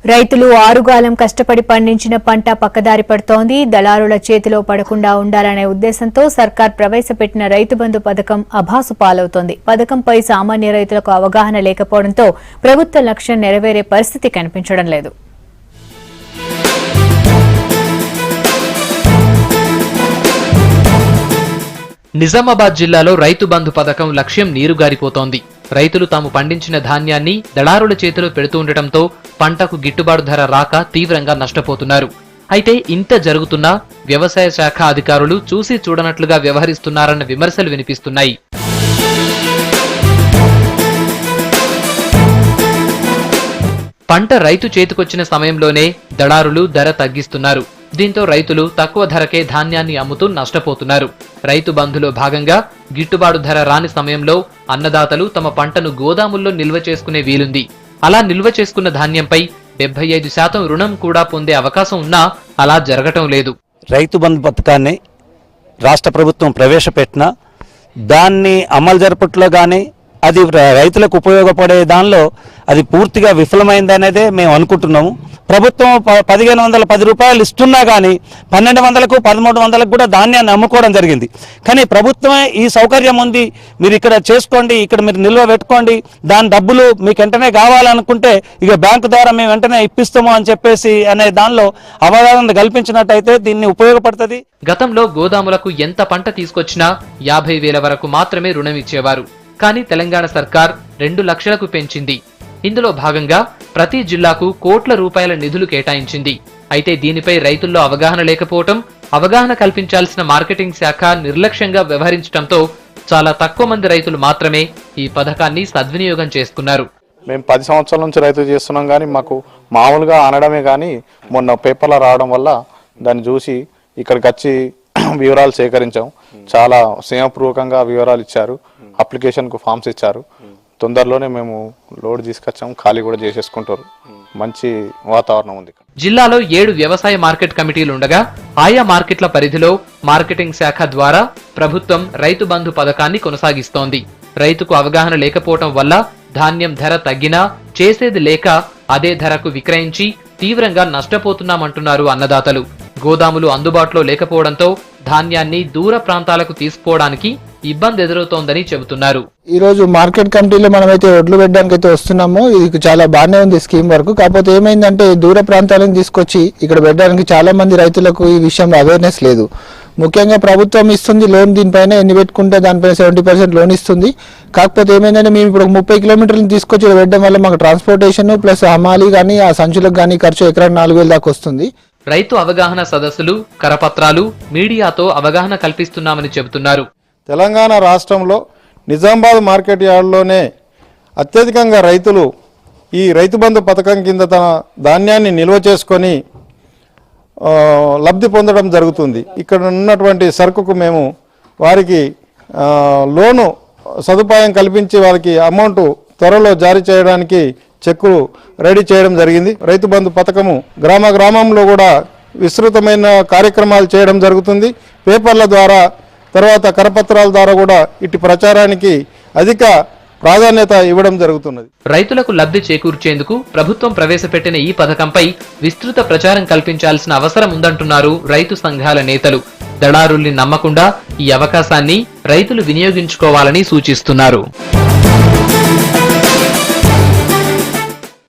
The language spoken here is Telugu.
రైతులు ఆరుగాలం కష్టపడి పండించిన పంట పక్కదారి పడుతోంది. దళారుల చేతిలో పడకుండా ఉండాలనే ఉద్దేశంతో సర్కార్ ప్రవేశపెట్టిన రైతు బంధు పథకం అభాసు పాలవుతోంది. పథకంపై సామాన్య రైతులకు అవగాహన లేకపోవడంతో ప్రభుత్వ లక్ష్యం నెరవేరే పరిస్థితి కనిపించడం లేదు. నిజామాబాద్ జిల్లాలో రైతు బంధు పథకం లక్ష్యం నీరుగారిపోతోంది. రైతులు తాము పండించిన ధాన్యాన్ని దళారుల చేతిలో పెడుతూ ఉండటంతో పంటకు గిట్టుబాటు ధర రాక తీవ్రంగా నష్టపోతున్నారు. అయితే ఇంత జరుగుతున్నా వ్యవసాయ శాఖ అధికారులు చూసి చూడనట్లుగా వ్యవహరిస్తున్నారన్న విమర్శలు వినిపిస్తున్నాయి. పంట రైతు చేతికొచ్చిన సమయంలోనే దళారులు ధర తగ్గిస్తున్నారు. దీంతో రైతులు తక్కువ ధరకే ధాన్యాన్ని అమ్ముతూ నష్టపోతున్నారు. రైతు బంధులో భాగంగా గిట్టుబాటు ధర రాని సమయంలో అన్నదాతలు తమ పంటను గోదాముల్లో నిల్వ చేసుకునే వీలుంది. అలా నిల్వ చేసుకున్న ధాన్యంపై 75% రుణం కూడా పొందే అవకాశం ఉన్నా అలా జరగటం లేదు. రైతు బంధు పథకాన్ని రాష్ట్ర ప్రభుత్వం ప్రవేశపెట్టిన దాన్ని అమలు జరపట్లో కానీ అది రైతులకు ఉపయోగపడే దానిలో అది పూర్తిగా విఫలమైందనేదే మేము అనుకుంటున్నాము. ప్రభుత్వం 1510 రూపాయలు ఇస్తున్నా కానీ 1200కు 1300కు కూడా ధాన్యాన్ని అమ్ముకోవడం జరిగింది. కానీ ప్రభుత్వమే ఈ సౌకర్యం ఉంది, మీరు ఇక్కడ చేసుకోండి, ఇక్కడ మీరు నిల్వ పెట్టుకోండి, దాని డబ్బులు మీకు వెంటనే కావాలనుకుంటే ఇక బ్యాంకు ద్వారా మేము వెంటనే ఇప్పిస్తాము అని చెప్పేసి అనే దానిలో అవగాహన కల్పించినట్టయితే దీన్ని ఉపయోగపడుతుంది. గతంలో గోదాములకు ఎంత పంట తీసుకొచ్చినా 50,000 వరకు మాత్రమే రుణం ఇచ్చేవారు. కానీ తెలంగాణ సర్కార్ 2 లక్షలకు పెంచింది. ఇందులో భాగంగా ప్రతి జిల్లాకు కోట్ల రూపాయల నిధులు కేటాయించింది. అయితే దీనిపై రైతుల్లో అవగాహన లేకపోవటం, అవగాహన కల్పించాల్సిన మార్కెటింగ్ శాఖ నిర్లక్ష్యంగా వ్యవహరించడంతో చాలా తక్కువ మంది రైతులు మాత్రమే ఈ పథకాన్ని సద్వినియోగం చేసుకున్నారు. మేము 10 సంవత్సరాల నుంచి రైతు చేస్తున్నాం, కానీ మాకు మామూలుగా అనడమే కానీ మొన్న పేపర్లో రావడం వల్ల దాన్ని చూసి ఇక్కడికి వచ్చి వివరాలు సేకరించాం. చాలా స్నేహపూర్వకంగా వివరాలు ఇచ్చారు, అప్లికేషన్కు ఫామ్స్ ఇచ్చారు. తొందరలోనే మేము లోడ్ తీసుకొచ్చాము, ఖాళీ కూడా చేసేసుకుంటారు. మంచి వాతావరణం ఉంది. జిల్లాలో 7 వ్యవసాయ మార్కెట్ కమిటీలు ఉండగా ఆయా మార్కెట్ల పరిధిలో మార్కెటింగ్ శాఖ ద్వారా ప్రభుత్వం రైతు బంధు పథకాన్ని కొనసాగిస్తోంది. రైతుకు అవగాహన లేకపోవటం వల్ల ధాన్యం ధర తగ్గినా చేసేది లేక అదే ధరకు విక్రయించి తీవ్రంగా నష్టపోతున్నామంటున్నారు అన్నదాతలు. గోదాములు అందుబాటులో లేకపోవడంతో ధాన్యాన్ని దూర ప్రాంతాలకు తీసుకుపోవడానికి ఇబ్బంది ఎదురవుతోందని చెబుతున్నారు. ఈ రోజు మార్కెట్ కమిటీలో మనమైతే ఒడ్లు పెట్టడానికి అయితే వస్తున్నాము. ఇది చాలా బాగానే ఉంది స్కీమ్ వరకు. కాకపోతే ఏమైందంటే దూర ప్రాంతాలను తీసుకొచ్చి ఇక్కడ పెట్టడానికి చాలా మంది రైతులకు ఈ విషయంలో అవేర్నెస్ లేదు. ముఖ్యంగా ప్రభుత్వం ఇస్తుంది లోన్, దీనిపైన ఎన్ని పెట్టుకుంటే దానిపైన 70% లోన్ ఇస్తుంది. కాకపోతే ఏమైందంటే మేము ఇప్పుడు 30 కిలోమీటర్లను తీసుకొచ్చి పెట్టడం వల్ల మాకు ట్రాన్స్పోర్టేషన్ ప్లస్ హమాలి కానీ ఆ సంచులకు కానీ ఖర్చు ఎకరానికి 4,000 దాకా వస్తుంది. రైతు అవగాహన సదస్సులు, కరపత్రాలు, మీడియాతో అవగాహన కల్పిస్తున్నామని చెబుతున్నారు. తెలంగాణ రాష్ట్రంలో నిజామాబాద్ మార్కెట్ యార్డ్లోనే అత్యధికంగా రైతులు ఈ రైతు బంధు పథకం కింద తన ధాన్యాన్ని నిల్వ చేసుకొని లబ్ధి పొందడం జరుగుతుంది. ఇక్కడ ఉన్నటువంటి సరుకుకు మేము వారికి లోను సదుపాయం కల్పించి వారికి అమౌంట్ త్వరలో జారీ చేయడానికి చెక్కులు రెడీ చేయడం జరిగింది. రైతు బంధు పథకము గ్రామంలో కూడా విస్తృతమైన కార్యక్రమాలు చేయడం జరుగుతుంది. పేపర్ల ద్వారా, తర్వాత కరపత్రాల ద్వారా కూడా ఇటు ప్రచారానికి అధిక ప్రాధాన్యత ఇవ్వడం జరుగుతున్నది. రైతులకు లబ్ధి చేకూర్చేందుకు ప్రభుత్వం ప్రవేశపెట్టిన ఈ పథకంపై విస్తృత ప్రచారం కల్పించాల్సిన అవసరం ఉందంటున్నారు రైతు సంఘాల నేతలు. దళారుల్ని నమ్మకుండా ఈ అవకాశాన్ని రైతులు వినియోగించుకోవాలని సూచిస్తున్నారు.